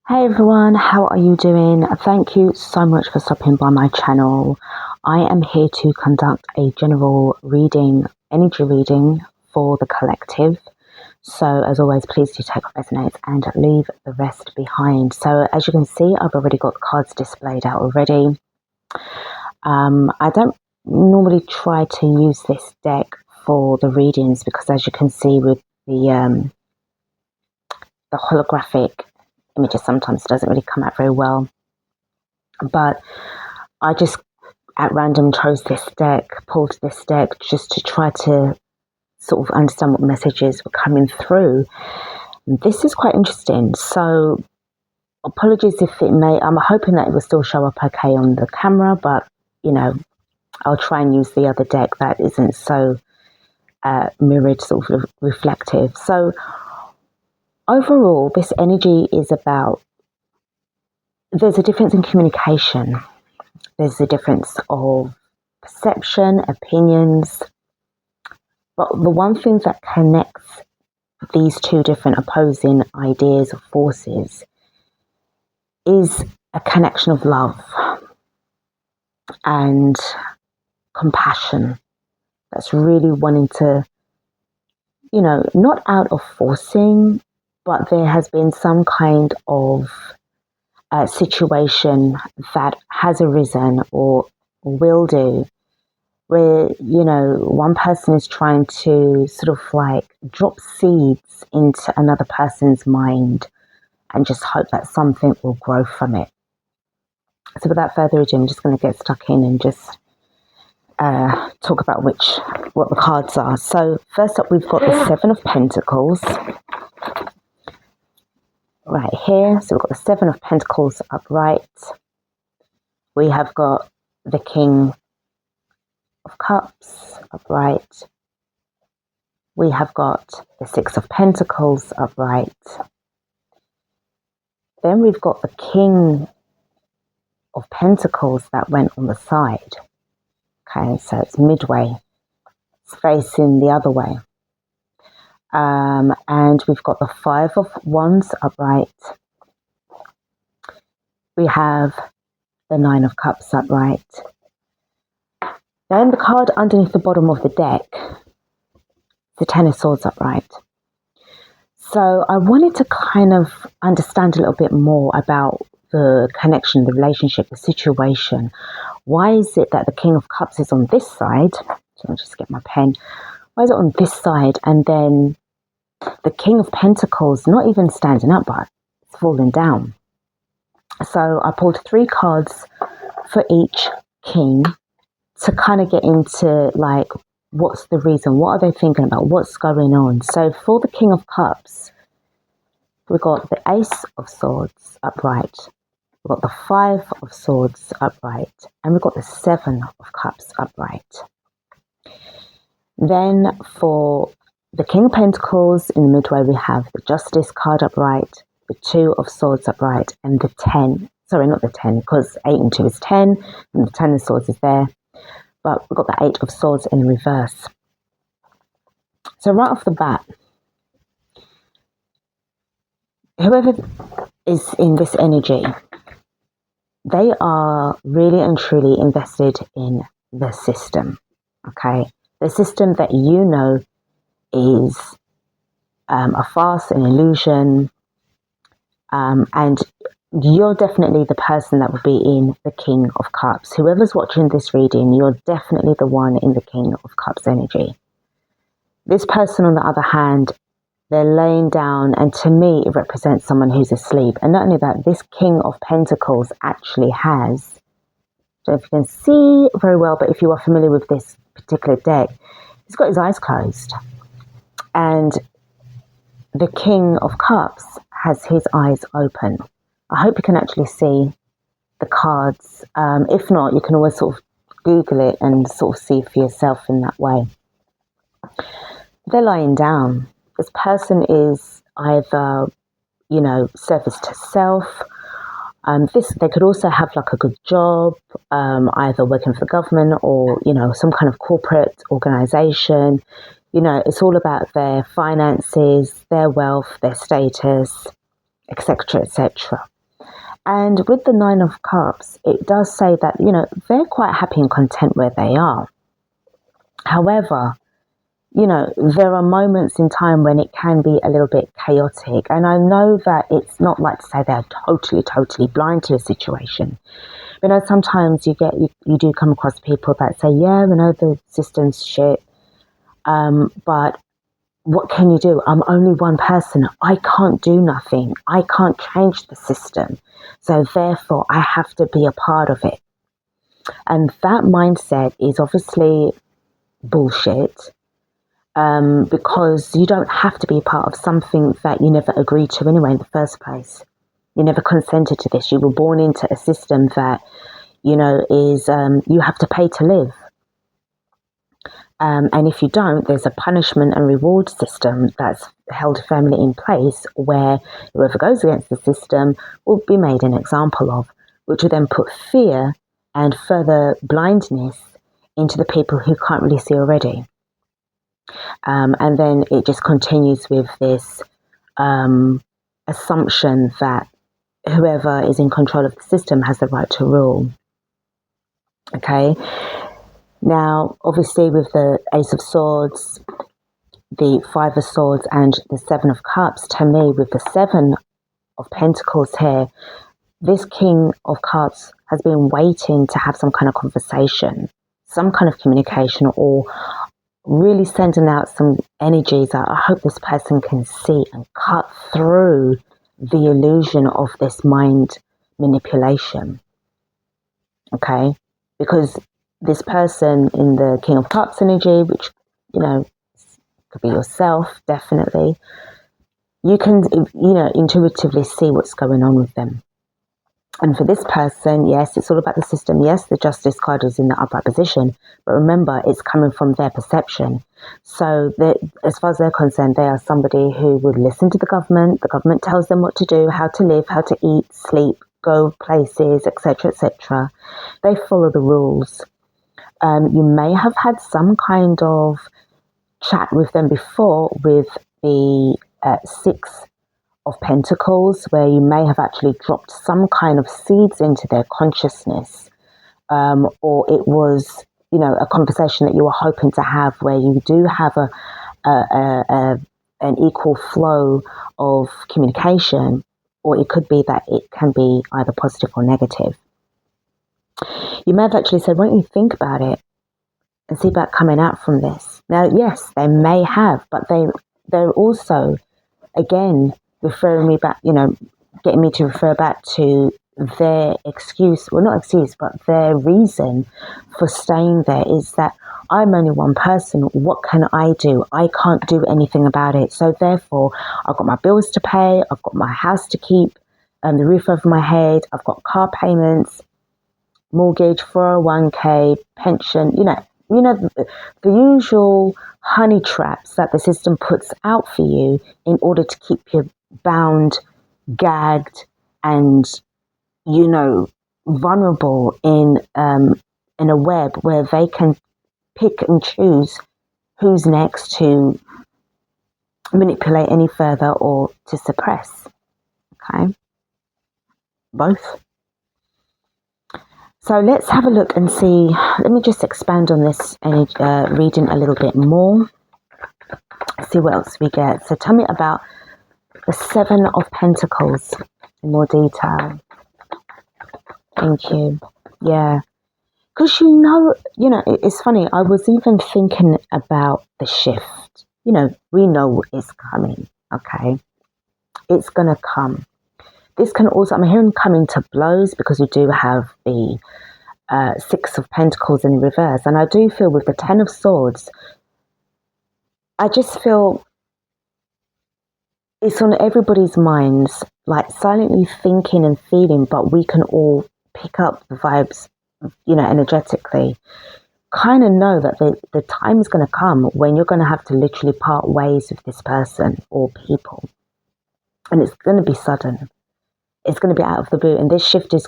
Hey everyone, how are you doing? Thank you so much for stopping by my channel. I am here to conduct a general reading, energy reading for the collective. So as always, please do take what resonates and leave the rest behind. So as you can see, I've already got cards displayed out already. I don't normally try to use this deck for the readings because as you can see with the holographic images sometimes doesn't really come out very well. But I just at random chose this deck, pulled this deck just to try to sort of understand what messages were coming through. And this is quite interesting. So apologies if it may, I'm hoping that it will still show up okay on the camera, but you know, I'll try and use the other deck that isn't so mirrored, sort of reflective. So overall, this energy is about, there's a difference in communication. There's a difference of perception, opinions. But the one thing that connects these two different opposing ideas or forces is a connection of love and compassion. That's really wanting to, you know, not out of forcing, but there has been some kind of situation that has arisen or will do where, you know, one person is trying to sort of like drop seeds into another person's mind and just hope that something will grow from it. So without further ado, I'm just going to get stuck in and just talk about what the cards are. So first up, we've got the Seven of Pentacles right here. So we've got the Seven of Pentacles upright. We have got the King of Cups upright. We have got the Six of Pentacles upright. Then we've got the King of Pentacles that went on the side. Okay, so it's midway. It's facing the other way. And we've got the Five of Wands upright. We have the Nine of Cups upright. Then the card underneath the bottom of the deck, the Ten of Swords upright. So I wanted to kind of understand a little bit more about the connection, the relationship, the situation. Why is it that the King of Cups is on this side? So I'll just get my pen. Why is it on this side? And then the King of Pentacles not even standing up, but it's falling down. So I pulled 3 cards for each king to kind of get into like, what's the reason? What are they thinking about? What's going on? So for the King of Cups, we've got the Ace of Swords upright. We've got the Five of Swords upright. And we've got the Seven of Cups upright. Then for the King of Pentacles, in the midway, we have the Justice card upright, the Two of Swords upright, and the 10. Sorry, not the 10, because 8 and 2 is 10, and the 10 of Swords is there. But we've got the Eight of Swords in reverse. So right off the bat, whoever is in this energy, they are really and truly invested in the system, okay? The system that you know is a farce, an illusion, and you're definitely the person that will be in the King of Cups. Whoever's watching this reading, you're definitely the one in the King of Cups energy. This person, on the other hand, they're laying down, and to me, it represents someone who's asleep. And not only that, this King of Pentacles actually has, I don't know if you can see very well, but if you are familiar with this particular deck, he's got his eyes closed. And the King of Cups has his eyes open. I hope you can actually see the cards. If not, you can always sort of Google it and sort of see for yourself in that way. They're lying down. This person is either, you know, service to self. They could also have like a good job, either working for the government or, you know, some kind of corporate organization. You know, it's all about their finances, their wealth, their status, etc., etc. And with the Nine of Cups, it does say that, they're quite happy and content where they are. However, there are moments in time when it can be a little bit chaotic. And I know that it's not like to say they're totally, totally blind to the situation. Sometimes you do come across people that say, yeah, the system's shit. But what can you do? I'm only one person. I can't do nothing. I can't change the system. So therefore, I have to be a part of it. And that mindset is obviously bullshit, because you don't have to be a part of something that you never agreed to anyway in the first place. You never consented to this. You were born into a system that, is you have to pay to live. And if you don't, there's a punishment and reward system that's held firmly in place where whoever goes against the system will be made an example of, which will then put fear and further blindness into the people who can't really see already. And then it just continues with this assumption that whoever is in control of the system has the right to rule. Okay? Now, obviously, with the Ace of Swords, the Five of Swords, and the Seven of Cups, to me, with the Seven of Pentacles here, this King of Cups has been waiting to have some kind of conversation, some kind of communication, or really sending out some energies that I hope this person can see and cut through the illusion of this mind manipulation. Okay? Because this person in the King of Cups energy, which, could be yourself, definitely, you can, intuitively see what's going on with them. And for this person, yes, it's all about the system. Yes, the Justice card is in the upright position, but remember, it's coming from their perception. So as far as they're concerned, they are somebody who would listen to the government. The government tells them what to do, how to live, how to eat, sleep, go places, etc., etc. They follow the rules. You may have had some kind of chat with them before with the Six of Pentacles, where you may have actually dropped some kind of seeds into their consciousness, or it was, a conversation that you were hoping to have where you do have an equal flow of communication, or it could be that it can be either positive or negative. You may have actually said, why don't you think about it and see about coming out from this? Now, yes, they may have, but they're also, again, referring me back, getting me to refer back to their excuse, well, not excuse, but their reason for staying there is that I'm only one person. What can I do? I can't do anything about it. So therefore, I've got my bills to pay. I've got my house to keep, the roof over my head. I've got car payments, mortgage, 401k, pension, the usual honey traps that the system puts out for you in order to keep you bound, gagged, and, vulnerable in a web where they can pick and choose who's next to manipulate any further or to suppress. Okay? Both. So let's have a look and see. Let me just expand on this reading a little bit more. See what else we get. So tell me about the Seven of Pentacles in more detail. Thank you. Yeah. Because it's funny. I was even thinking about the shift. We know it's coming. Okay. It's going to come. This can also, I'm hearing coming to blows because we do have the Six of Pentacles in reverse. And I do feel with the Ten of Swords, I just feel it's on everybody's minds, like silently thinking and feeling, but we can all pick up the vibes, energetically. Kind of know that the time is going to come when you're going to have to literally part ways with this person or people. And it's going to be sudden. It's going to be out of the blue, and this shift is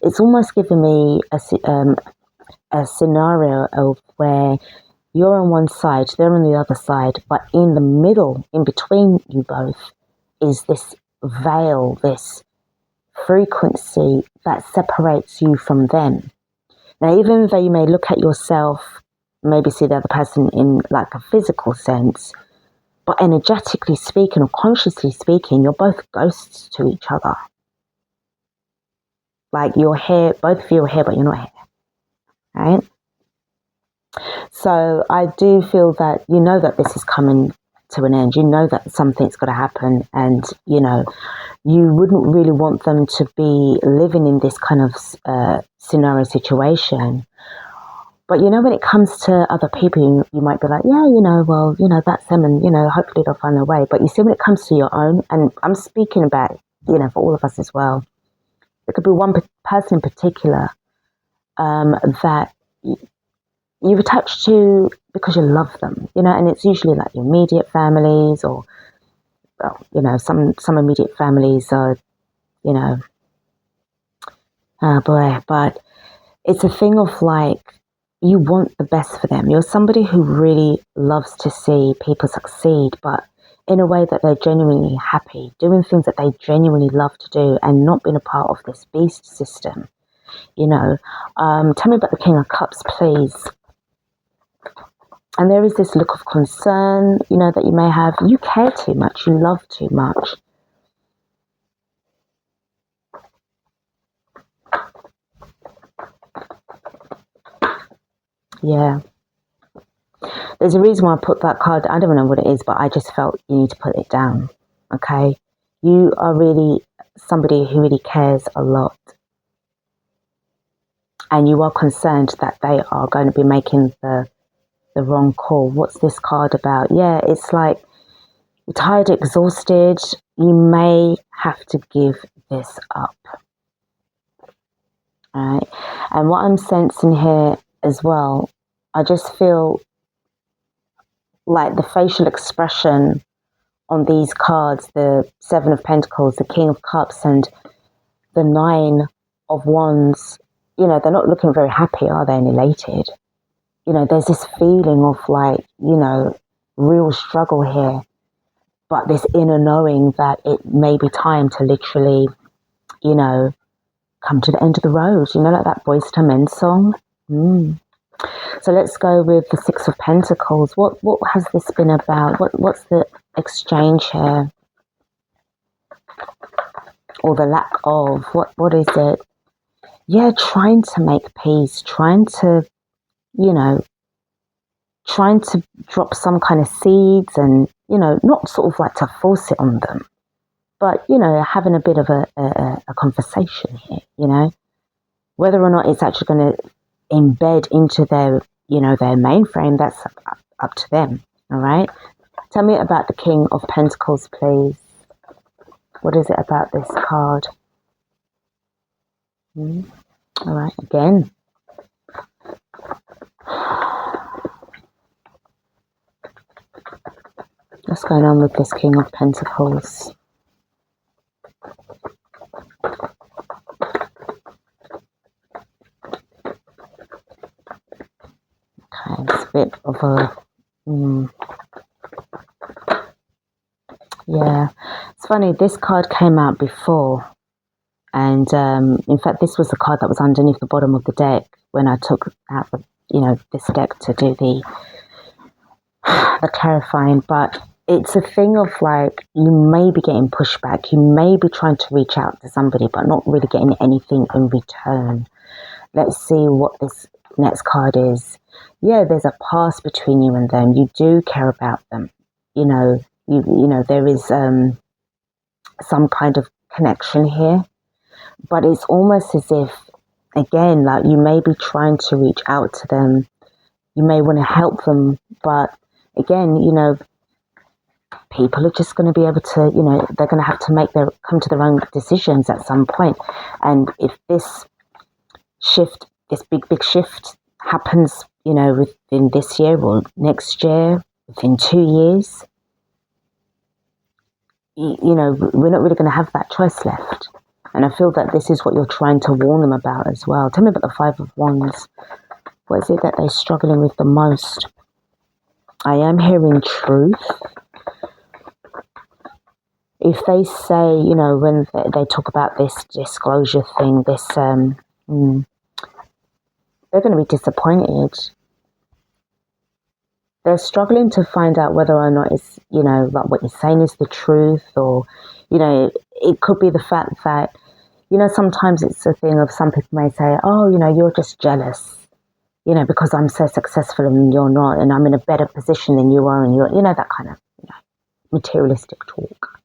it's almost giving me a scenario of where you're on one side, they're on the other side, but in the middle, in between you both, is this veil, this frequency that separates you from them. Now, even though you may look at yourself, maybe see the other person in like a physical sense, but energetically speaking or consciously speaking, you're both ghosts to each other. Like you're here, both of you are here, but you're not here, right? So I do feel that you know that this is coming to an end. You know that something's got to happen, and you know you wouldn't really want them to be living in this kind of scenario situation. But you know, when it comes to other people, you might be like, yeah, you know, well, you know, that's them, and you know, hopefully they'll find their way. But you see, when it comes to your own, and I'm speaking about, you know, for all of us as well, there could be one person in particular that you've attached to because you love them, you know, and it's usually like your immediate families, or, well, you know, some immediate families are, you know, oh boy, but it's a thing of like, you want the best for them. You're somebody who really loves to see people succeed, but in a way that they're genuinely happy, doing things that they genuinely love to do, and not being a part of this beast system, you know. Tell me about the King of Cups, please. And there is this look of concern, you know, that you may have. You care too much. You love too much. Yeah. There's a reason why I put that card. I don't know what it is, but I just felt you need to put it down. Okay? You are really somebody who really cares a lot. And you are concerned that they are going to be making the wrong call. What's this card about? Yeah, it's like you're tired, exhausted. You may have to give this up. All right? And what I'm sensing here as well, I just feel like the facial expression on these cards, the Seven of Pentacles, the King of Cups, and the Nine of Wands, you know, they're not looking very happy, are they, and elated? You know, there's this feeling of like, you know, real struggle here, but this inner knowing that it may be time to literally, you know, come to the end of the road, you know, like that Boyz II Men song. So let's go with the Six of Pentacles. What has this been about? What's the exchange here? Or the lack of? What is it? Yeah, trying to make peace, trying to, you know, trying to drop some kind of seeds, and, you know, not sort of like to force it on them, but, you know, having a bit of a conversation here, you know, whether or not it's actually going to embed into their, you know, their mainframe, that's up to them. All right. Tell me about the King of Pentacles, please. What is it about this card? All right. Again. What's going on with this King of Pentacles? Okay, it's a bit of a... yeah, it's funny, this card came out before, and in fact this was the card that was underneath the bottom of the deck when I took out the, you know, this deck to do the clarifying. But it's a thing of like, you may be getting pushback, you may be trying to reach out to somebody but not really getting anything in return. Let's see what this next card is. Yeah, there's a past between you and them. You do care about them, you know. You know, there is some kind of connection here, but it's almost as if, again, like you may be trying to reach out to them, you may want to help them, but again, you know, people are just going to be able to, you know, they're going to have to come to their own decisions at some point. And if this shift, this big shift happens, you know, within this year or next year, within 2 years, you know, we're not really going to have that choice left. And I feel that this is what you're trying to warn them about as well. Tell me about the Five of Wands. What is it that they're struggling with the most? I am hearing truth. if they say, when they talk about this disclosure thing, they're going to be disappointed. They're struggling to find out whether or not it's, like what you're saying is the truth, or, it could be the fact that, sometimes it's a thing of some people may say, oh, you're just jealous, because I'm so successful and you're not, and I'm in a better position than you are, and you're, that kind of, materialistic talk.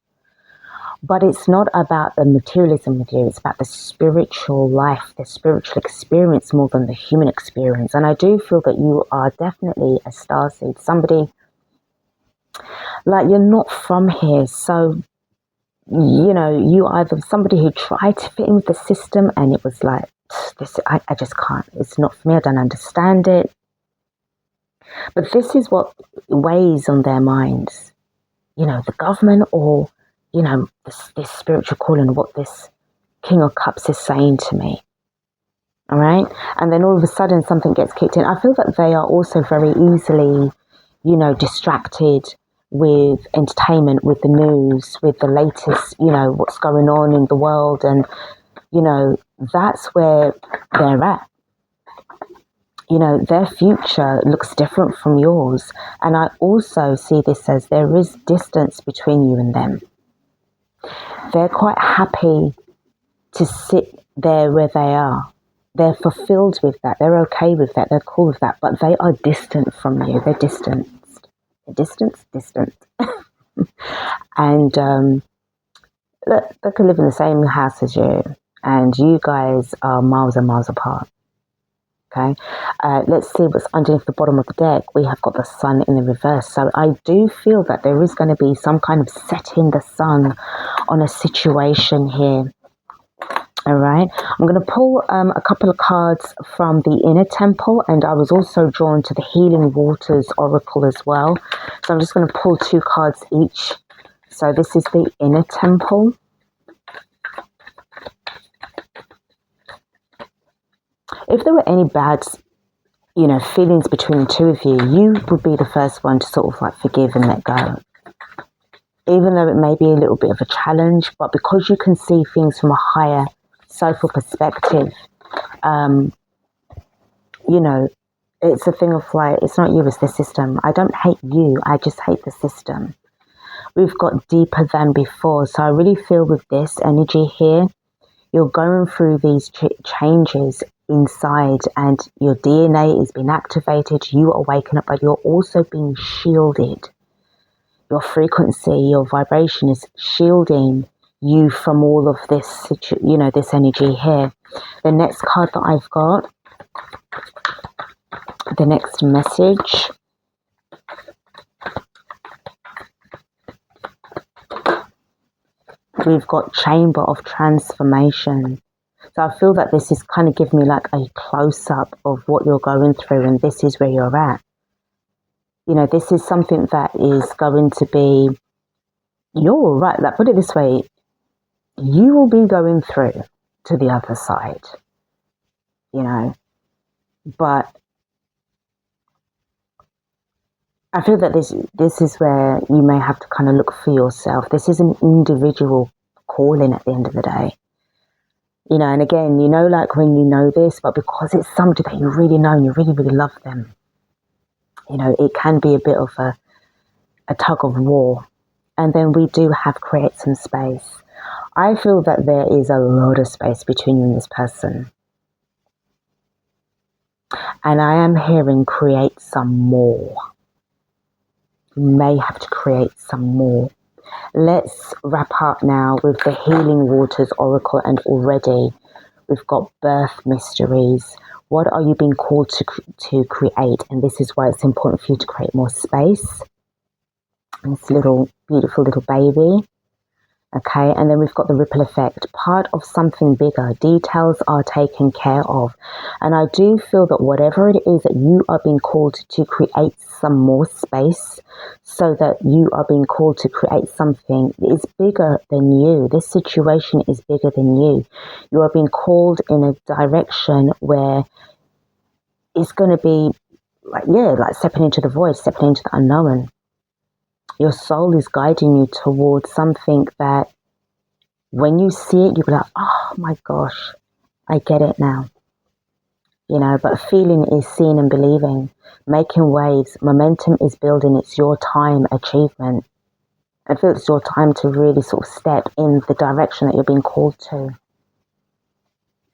But it's not about the materialism with you, it's about the spiritual life, the spiritual experience more than the human experience. And I do feel that you are definitely a starseed, somebody, like you're not from here. So, you either somebody who tried to fit in with the system and it was like, this, I just can't, it's not for me, I don't understand it. But this is what weighs on their minds, the government or, this spiritual calling, what this King of Cups is saying to me. All right. And then all of a sudden something gets kicked in. I feel that they are also very easily, distracted with entertainment, with the news, with the latest, what's going on in the world. And, that's where they're at. Their future looks different from yours. And I also see this as there is distance between you and them. They're quite happy to sit there where they are. They're fulfilled with that. They're okay with that. They're cool with that. But they are distant from you. They're distanced. Distant. And they could live in the same house as you. And you guys are miles and miles apart. Okay, let's see what's underneath the bottom of the deck. We have got the sun in the reverse. So I do feel that there is going to be some kind of setting the sun on a situation here. All right, I'm going to pull a couple of cards from the Inner Temple, and I was also drawn to the Healing Waters Oracle as well. So I'm just going to pull 2 cards each. So this is the Inner Temple. If there were any bad, feelings between the two of you, you would be the first one to sort of like forgive and let go. Even though it may be a little bit of a challenge, but because you can see things from a higher social perspective, it's a thing of like, it's not you, it's the system. I don't hate you, I just hate the system. We've got deeper than before. So I really feel with this energy here, you're going through these changes inside and your DNA is being activated, you are waking up, but you're also being shielded. Your frequency, your vibration is shielding you from all of this, this energy here. The next card that I've got, the next message. We've got Chamber of Transformation. So I feel that this is kind of giving me like a close-up of what you're going through, and this is where you're at. This is something that is going to be, you're all right. Like, put it this way, you will be going through to the other side, but I feel that this is where you may have to kind of look for yourself. This is an individual calling at the end of the day. And again, like when you know this, but because it's somebody that you really know and you really, really love them, it can be a bit of a tug of war. And then we do have create some space. I feel that there is a lot of space between you and this person. And I am hearing create some more. You may have to create some more. Let's wrap up now with the Healing Waters Oracle, and already we've got birth mysteries. What are you being called to create? And this is why it's important for you to create more space. And this little beautiful little baby. Okay, and then we've got the ripple effect, part of something bigger. Details are taken care of. And I do feel that whatever it is that you are being called to create some more space, so that you are being called to create something that is bigger than you. This situation is bigger than you. You are being called in a direction where it's going to be like stepping into the void, stepping into the unknown. Your soul is guiding you towards something that when you see it, you'll be like, oh my gosh, I get it now. You know, but feeling is seeing and believing, making waves, momentum is building. It's your time achievement. I feel it's your time to really sort of step in the direction that you're being called to.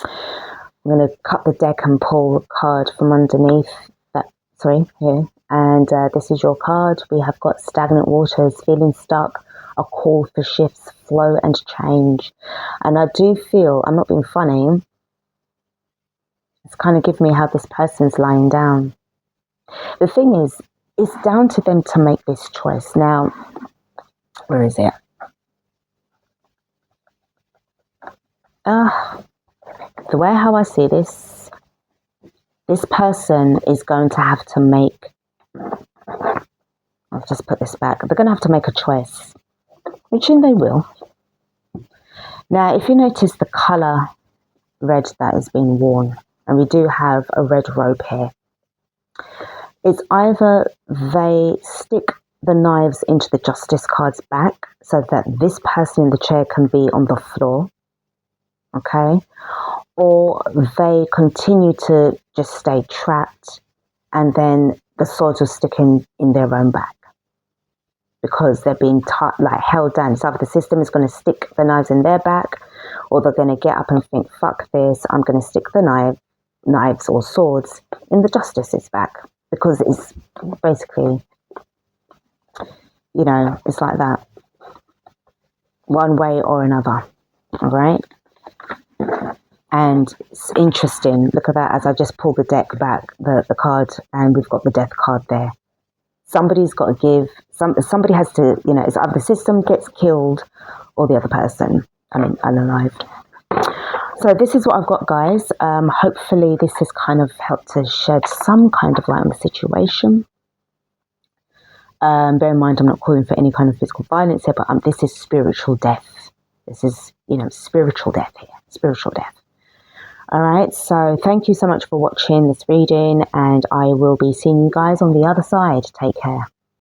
I'm going to cut the deck and pull a card from underneath that, here. And this is your card. We have got stagnant waters, feeling stuck, a call for shifts, flow and change. And I do feel, I'm not being funny, it's kind of giving me how this person's lying down. The thing is, it's down to them to make this choice. Now, where is it? The way how I see this person is going to have to make, I'll just put this back, they're going to have to make a choice, which they will. Now, if you notice the colour red that is being worn, and we do have a red robe here, it's either they stick the knives into the justice card's back so that this person in the chair can be on the floor, okay? Or they continue to just stay trapped and then the swords will stick in their own back because they're being held down. So either the system is going to stick the knives in their back or they're going to get up and think, fuck this, I'm going to stick the knives or swords in the justice's back, because it's basically, you know, it's like that, one way or another. All right. And it's interesting, look at that, as I just pull the deck back, the card, and we've got the death card there. Somebody's got to give, somebody has to, you know, it's either the system gets killed or the other person, unalived. So this is what I've got, guys. Hopefully this has kind of helped to shed some kind of light on the situation. Bear in mind, I'm not calling for any kind of physical violence here, but this is spiritual death. This is, you know, spiritual death here, spiritual death. All right, so thank you so much for watching this reading, and I will be seeing you guys on the other side. Take care.